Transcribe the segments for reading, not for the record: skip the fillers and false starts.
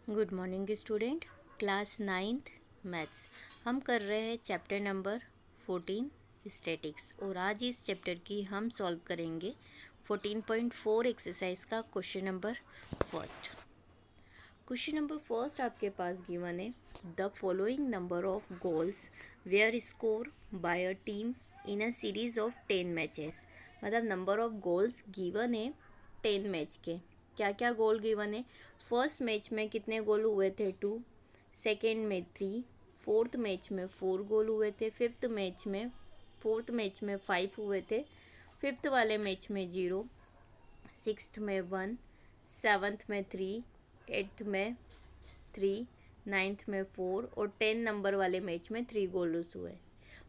Good morning student. Class ninth maths हम कर रहे हैं चैप्टर नंबर 14 स्टैटिक्स और आज इस चैप्टर की हम सॉल्व करेंगे 14.4 एक्सरसाइज का question number first. Question number first आपके पास गिवन है the following number of goals were score by a team in a series of 10 matches. मतलब नंबर ऑफ गोल्स गिवन है 10 मैच के। क्या क्या गोल गिवन है? फर्स्ट मैच में कितने गोल हुए थे? 2। सेकेंड में 3। फोर्थ मैच में 4 गोल हुए थे। फोर्थ मैच में 5 हुए थे। फिफ्थ वाले मैच में 0। सिक्स्थ में 1। सेवन्थ में 3। एट्थ में 3। नाइन्थ में 4 और 10 नंबर वाले मैच में 3 गोल्स हुए।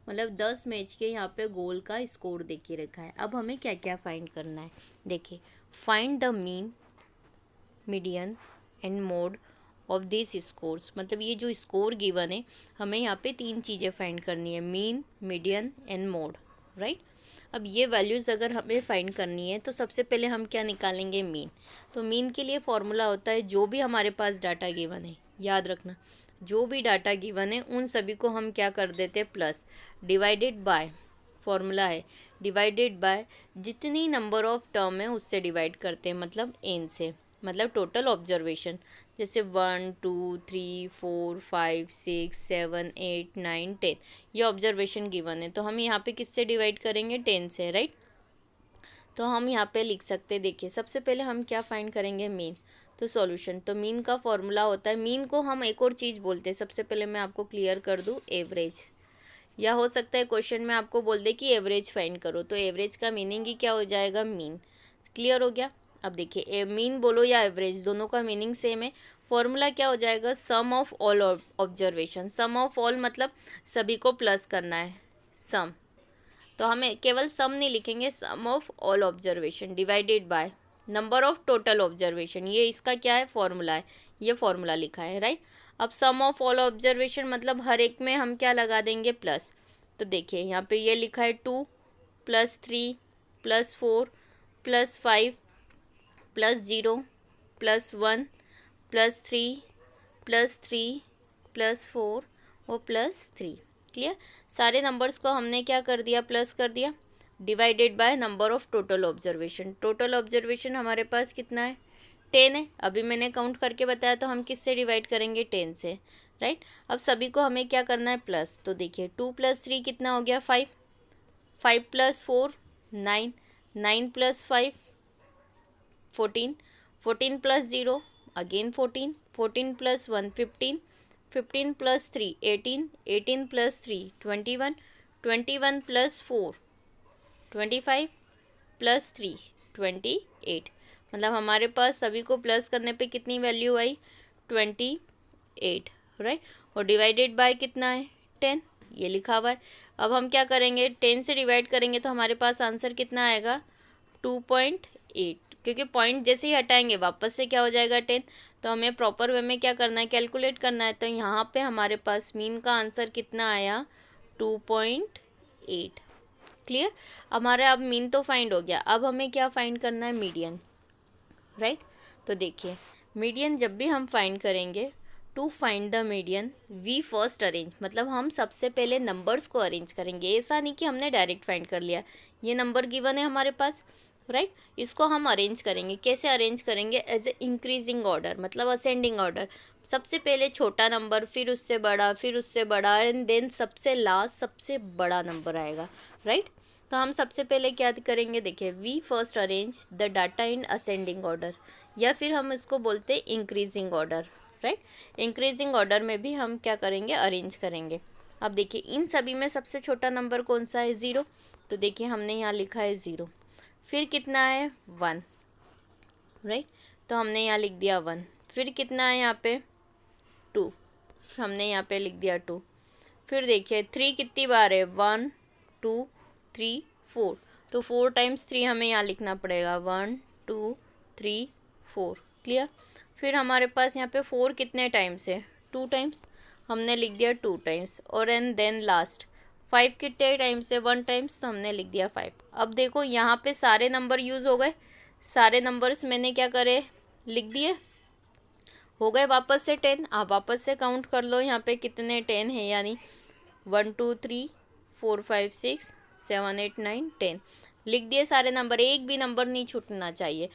मतलब 10 मैच के यहाँ पे गोल का स्कोर दे के रखा है। अब हमें क्या क्या फाइंड करना है, देखिए। Find the mean, median and mode of this scores. मतलब ये जो स्कोर गिवन है हमें यहाँ पे 3 चीज़ें फाइंड करनी है, mean, median and mode, right. अब ये वैल्यूज़ अगर हमें फाइंड करनी है तो सबसे पहले हम क्या निकालेंगे? मीन। तो मीन के लिए फॉर्मूला होता है जो भी हमारे पास डाटा गिवन है, याद रखना, जो भी डाटा गिवन है उन सभी को हम क्या कर देते हैं? प्लस, डिवाइडेड बाय, फॉर्मूला है डिवाइडेड बाय जितनी नंबर ऑफ टर्म है उससे डिवाइड करते हैं, मतलब एन से, मतलब टोटल ऑब्जर्वेशन। जैसे 1 2 3 4 5 6 7 8 9 10 ये ऑब्जर्वेशन गिवन है, तो हम यहाँ पे किससे डिवाइड करेंगे? 10 से, राइट। तो हम यहाँ पे लिख सकते हैं, देखिए सबसे पहले हम क्या फाइंड करेंगे? मीन। तो सॉल्यूशन, तो मीन का फॉर्मूला होता है, मीन को हम एक और चीज़ बोलते हैं, सबसे पहले मैं आपको क्लियर कर दूँ, एवरेज। या हो सकता है क्वेश्चन में आपको बोल दे कि एवरेज फाइंड करो, तो एवरेज का मीनिंग ही क्या हो जाएगा? मीन। क्लियर हो गया? अब देखिए, मीन बोलो या एवरेज, दोनों का मीनिंग सेम है। फॉर्मूला क्या हो जाएगा? Sum of all observation. Sum of all मतलब सभी को प्लस करना है, सम। तो हमें केवल सम नहीं लिखेंगे, sum of all observation divided by number of total observation. ये इसका क्या है? फॉर्मूला है, ये फॉर्मूला लिखा है, राइट। अब सम ऑफ ऑल ऑब्जर्वेशन मतलब हर एक में हम क्या लगा देंगे? प्लस। तो देखिए यहाँ पे ये लिखा है 2 + 3 + 4 + 5 + 0 + 1 + 3 + 3 + 4 और +3। क्लियर? सारे नंबर्स को हमने क्या कर दिया? प्लस कर दिया, divided by number of total observation. Total observation हमारे पास कितना है? 10 है। अभी मैंने काउंट करके बताया, तो हम किससे डिवाइड करेंगे? 10 से, राइट। अब सभी को हमें क्या करना है? प्लस। तो देखिए 2 + 3 कितना हो गया? 5। 5 + 4 9। 9 + 5 14। 14 + 0 अगेन 14। 14 + 1 15। 15 + 3 18। 18 + 3 21। 21 + 4 25 + 3 28। मतलब हमारे पास सभी को प्लस करने पे कितनी वैल्यू आई? 28, राइट। और डिवाइडेड बाय कितना है? 10, ये लिखा हुआ है। अब हम क्या करेंगे? 10 से डिवाइड करेंगे तो हमारे पास आंसर कितना आएगा? 2.8, क्योंकि पॉइंट जैसे ही हटाएंगे वापस से क्या हो जाएगा? 10। तो हमें प्रॉपर वे में क्या करना है? कैलकुलेट करना है। तो यहाँ पे हमारे पास मीन का आंसर कितना आया? 2.8। क्लियर? हमारा अब मीन तो फाइंड हो गया, अब हमें क्या फाइंड करना है? Median, right. तो देखिए, मीडियन जब भी हम फाइंड करेंगे, to find the median we first arrange, मतलब हम सबसे पहले नंबर्स को अरेंज करेंगे। ऐसा नहीं कि हमने डायरेक्ट फाइंड कर लिया, ये नंबर गिवन है हमारे पास, राइट। इसको हम अरेंज करेंगे। कैसे अरेंज करेंगे? एज ए इंक्रीजिंग ऑर्डर, मतलब असेंडिंग ऑर्डर। सबसे पहले छोटा नंबर, फिर उससे बड़ा, फिर उससे बड़ा, एंड देन सबसे लास्ट सबसे बड़ा नंबर आएगा, राइट। तो हम सबसे पहले क्या करेंगे? देखिए, we first arrange the data in ascending order, या फिर हम इसको बोलते हैं increasing order, right. Increasing order में भी हम क्या करेंगे? अरेंज करेंगे। अब देखिए, इन सभी में सबसे छोटा नंबर कौन सा है? 0। तो देखिए हमने यहाँ लिखा है 0। फिर कितना है? 1, राइट। तो हमने यहाँ लिख दिया 1। फिर कितना है यहाँ पे? 2, हमने यहाँ पे लिख दिया 2। फिर देखिए 3 कितनी बार है? 1 2 3 4। तो 4 टाइम्स 3 हमें यहाँ लिखना पड़ेगा, 1 2 3 4। क्लियर? फिर हमारे पास यहाँ पे 4 कितने टाइम्स है? 2 टाइम्स, हमने लिख दिया 2 टाइम्स। और एंड देन लास्ट 5 कितने टाइम्स है? 1 टाइम्स, तो हमने लिख दिया 5। अब देखो यहाँ पे सारे नंबर यूज़ हो गए, सारे नंबर्स मैंने क्या करे? लिख दिए। हो गए वापस से 10। आप वापस से काउंट कर लो यहाँ पे कितने 10 है, यानी 1 2 3 4 5 6 7 8 9 10 लिख दिए सारे नंबर, एक भी नंबर नहीं छूटना चाहिए।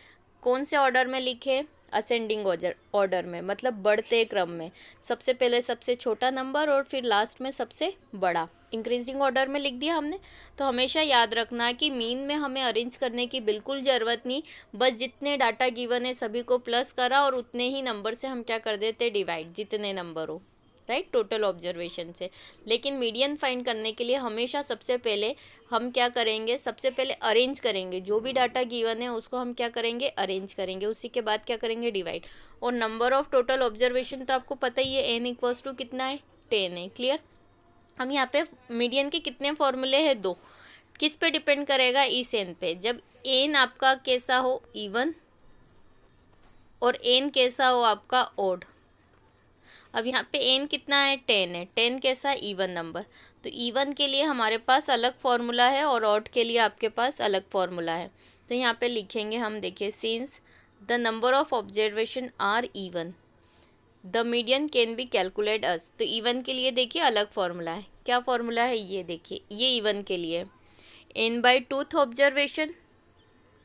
कौन से ऑर्डर में लिखे? असेंडिंग ऑर्डर में, मतलब बढ़ते क्रम में, सबसे पहले सबसे छोटा नंबर और फिर लास्ट में सबसे बड़ा। इंक्रीजिंग ऑर्डर में लिख दिया हमने। तो हमेशा याद रखना कि मीन में हमें अरेंज करने की बिल्कुल ज़रूरत नहीं, बस जितने डाटा गिवन है सभी को प्लस करा और उतने ही नंबर से हम क्या कर देते, डिवाइड, जितने नंबर हो, राइट, टोटल ऑब्जर्वेशन से। लेकिन मीडियन फाइंड करने के लिए हमेशा सबसे पहले हम क्या करेंगे, सबसे पहले अरेंज करेंगे, जो भी डाटा गिवन है उसको हम क्या करेंगे, अरेंज करेंगे, उसी के बाद क्या करेंगे, डिवाइड। और नंबर ऑफ टोटल ऑब्जर्वेशन तो आपको पता ही है, n इक्वल्स टू कितना है, 10 है। क्लियर। हम यहाँ पे मीडियन के कितने फॉर्मूले हैं, 2। किस पे डिपेंड करेगा, इस n पे। जब n आपका कैसा हो, इवन, और n कैसा हो आपका ऑड। अब यहाँ पे n कितना है, 10 है। 10 कैसा, इवन नंबर। तो इवन के लिए हमारे पास अलग फॉर्मूला है और ऑड के लिए आपके पास अलग फॉर्मूला है। तो यहाँ पे लिखेंगे हम, देखिए, since the number of observation are even the median can be calculate as. तो इवन के लिए देखिए अलग फॉर्मूला है। क्या फॉर्मूला है, ये देखिए, ये इवन के लिए n/2th observation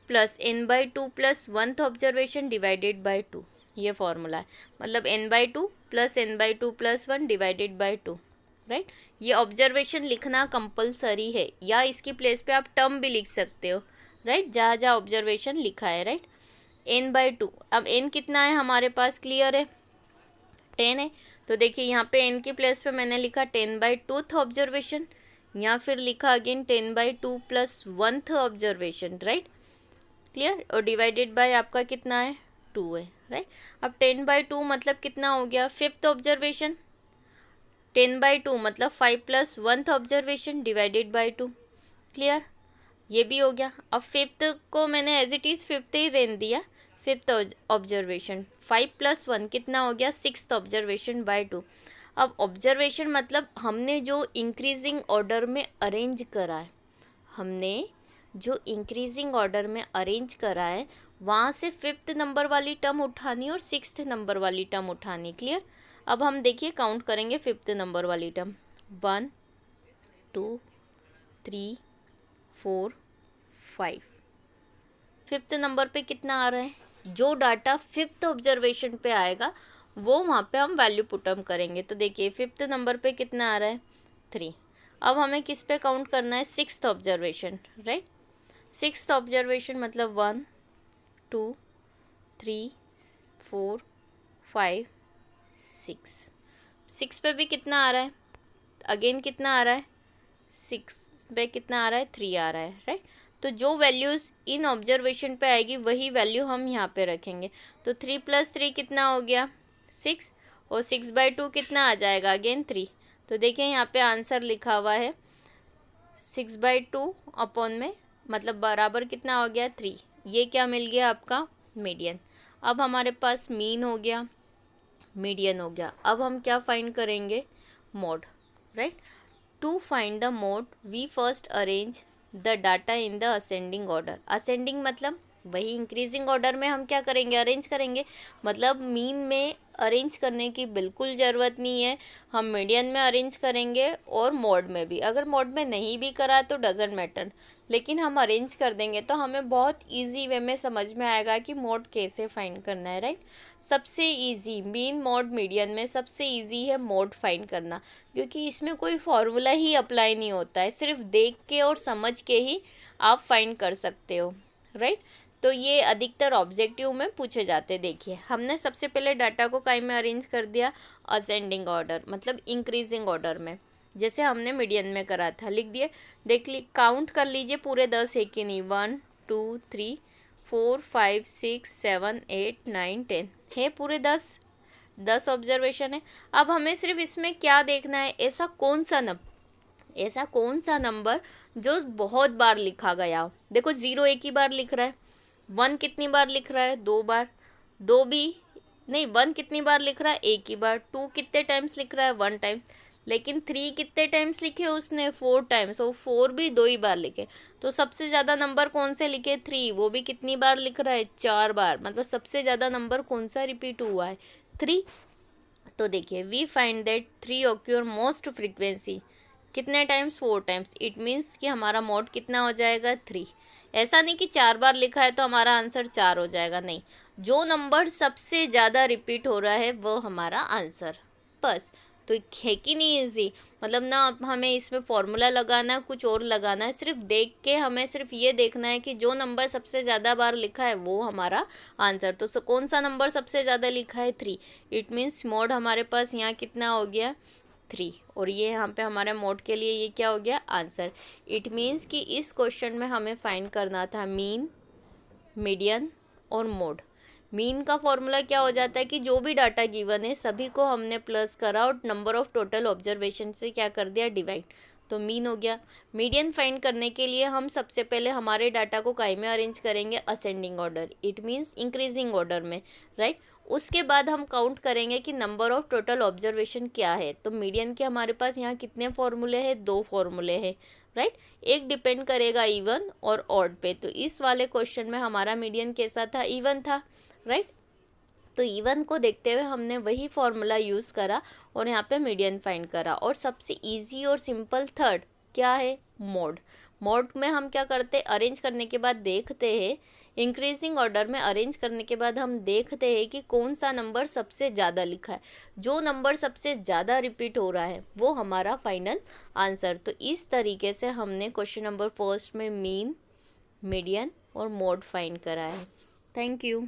plus n/2 plus 1th observation divided by 2, ये फॉर्मूला है। मतलब n/2 plus n/2 plus 1 divided by 2, right. ये ऑब्जर्वेशन लिखना कंपलसरी है, या इसकी प्लेस पे आप टर्म भी लिख सकते हो, राइट, जहाँ जहाँ ऑब्जर्वेशन लिखा है, राइट। n/2, अब n कितना है हमारे पास, क्लियर है, 10 है। तो देखिए यहाँ पे n की प्लेस पे मैंने लिखा 10/2th ऑब्जर्वेशन, या फिर लिखा again 10/2 plus 1th observation, right, clear. और डिवाइडेड बाय आपका कितना है, 2 है, राइट। अब 10/2 मतलब कितना हो गया, 5th ऑब्जर्वेशन। 10/2 मतलब 5 plus 1th observation divided bye 2, clear, ये भी हो गया। अब 5th को मैंने एज इट इज़ 5th ही रहने दिया। 5th ऑब्जर्वेशन 5 प्लस 1 कितना हो गया, 6th ऑब्जर्वेशन बाय 2। अब ऑब्जर्वेशन मतलब हमने जो इंक्रीजिंग ऑर्डर में अरेंज करा है, हमने जो इंक्रीजिंग ऑर्डर में अरेंज करा है, वहाँ से 5th नंबर वाली टर्म उठानी और 6th नंबर वाली टर्म उठानी, क्लियर। अब हम देखिए काउंट करेंगे 5th नंबर वाली टर्म, 1 2 3 4 5। 5th नंबर पे कितना आ रहा है, जो डाटा 5th ऑब्जर्वेशन पे आएगा वो वहाँ पे हम वैल्यू पुटअप करेंगे। तो देखिए 5th नंबर पे कितना आ रहा है, 3। अब हमें किस पे काउंट करना है, 6th observation, right. 6th observation मतलब 1 2 3 4 5 6 पे भी कितना आ रहा है, अगेन कितना आ रहा है, 6 पे कितना आ रहा है, 3 आ रहा है, राइट। तो जो वैल्यूज़ इन ऑब्जर्वेशन पे आएगी वही वैल्यू हम यहाँ पे रखेंगे। तो 3 प्लस 3 कितना हो गया, 6, और 6/2 कितना आ जाएगा, अगेन 3। तो देखिए यहाँ पे आंसर लिखा हुआ है 6/2 अपॉन में, मतलब बराबर कितना हो गया, 3। ये क्या मिल गया आपका, मीडियन। अब हमारे पास मीन हो गया, मीडियन हो गया। अब हम क्या फाइंड करेंगे, mode, right. To find the mode we first arrange the data in the ascending order. Ascending मतलब वही इंक्रीजिंग ऑर्डर में हम क्या करेंगे, अरेंज करेंगे। मतलब मीन में अरेंज करने की बिल्कुल ज़रूरत नहीं है, हम मीडियन में अरेंज करेंगे और मोड में भी। अगर मोड में नहीं भी करा तो डजेंट मैटर, लेकिन हम अरेंज कर देंगे तो हमें बहुत इजी वे में समझ में आएगा कि मोड कैसे फाइंड करना है, राइट। सबसे इजी मीन, मोड, मीडियन में सबसे इजी है मोड फाइंड करना, क्योंकि इसमें कोई फॉर्मूला ही अप्लाई नहीं होता है, सिर्फ देख के और समझ के ही आप फाइंड कर सकते हो, राइट। तो ये अधिकतर ऑब्जेक्टिव में पूछे जाते। देखिए हमने सबसे पहले डाटा को काय में अरेंज कर दिया, असेंडिंग ऑर्डर, मतलब इंक्रीजिंग ऑर्डर में, जैसे हमने मीडियन में करा था, लिख दिए। देख ली, काउंट कर लीजिए पूरे 10 है कि नहीं, 1 2 3 4 5 6 7 8 9 10 है, पूरे 10 ऑब्जर्वेशन है। अब हमें सिर्फ इसमें क्या देखना है, ऐसा कौन सा नंबर जो बहुत बार लिखा गया हो। देखो 0 एक ही बार लिख रहा है, 1 कितनी बार लिख रहा है, 2 बार, 2 भी नहीं, 1 कितनी बार लिख रहा है, एक ही बार, 2 कितने टाइम्स लिख रहा है, 1 टाइम्स, लेकिन 3 कितने टाइम्स लिखे उसने, 4 टाइम्स, और 4 भी 2 ही बार लिखे। तो सबसे ज़्यादा नंबर कौन से लिखे, 3, वो भी कितनी बार लिख रहा है, 4 बार। मतलब सबसे ज़्यादा नंबर कौन सा रिपीट हुआ है, 3। तो देखिए we find that 3 occur most frequency, कितने टाइम्स, 4 टाइम्स। इट मीन्स कि हमारा मोड कितना हो जाएगा, 3। ऐसा नहीं कि 4 बार लिखा है तो हमारा आंसर 4 हो जाएगा, नहीं, जो नंबर सबसे ज़्यादा रिपीट हो रहा है वो हमारा आंसर, बस। तो है कि नहीं ईजी, मतलब ना हमें इसमें फॉर्मूला लगाना कुछ और लगाना है, सिर्फ देख के हमें सिर्फ ये देखना है कि जो नंबर सबसे ज़्यादा बार लिखा है वो हमारा आंसर। तो कौन सा नंबर सबसे ज़्यादा लिखा है, 3। इट मीन्स मोड हमारे पास यहाँ कितना हो गया, 3, और ये यहाँ पे हमारे मोड के लिए ये क्या हो गया, आंसर। इट मीन्स कि इस क्वेश्चन में हमें फाइंड करना था मीन, मीडियन और मोड। मीन का फॉर्मूला क्या हो जाता है कि जो भी डाटा गिवन है सभी को हमने प्लस करा और नंबर ऑफ टोटल ऑब्जर्वेशन से क्या कर दिया, डिवाइड, तो मीन हो गया। मीडियन फाइंड करने के लिए हम सबसे पहले हमारे डाटा को काय में अरेंज करेंगे, ascending order, it means increasing order में, राइट। उसके बाद हम काउंट करेंगे कि नंबर ऑफ टोटल ऑब्जर्वेशन क्या है। तो मीडियन के हमारे पास यहाँ कितने फॉर्मूले हैं, 2 फॉर्मूले हैं, राइट। एक डिपेंड करेगा इवन और ऑड पे, तो इस वाले क्वेश्चन में हमारा मीडियन कैसा था, इवन था, राइट। तो इवन को देखते हुए हमने वही फॉर्मूला यूज़ करा और यहाँ पे मीडियन फाइंड करा। और सबसे इजी और सिंपल थर्ड क्या है, मोड। मोड में हम क्या करते हैं, अरेंज करने के बाद देखते हैं, इंक्रीजिंग ऑर्डर में अरेंज करने के बाद हम देखते हैं कि कौन सा नंबर सबसे ज़्यादा लिखा है, जो नंबर सबसे ज़्यादा रिपीट हो रहा है वो हमारा फाइनल आंसर। तो इस तरीके से हमने क्वेश्चन नंबर फर्स्ट में मीन, मीडियन और मोड फाइंड करा है। Thank you.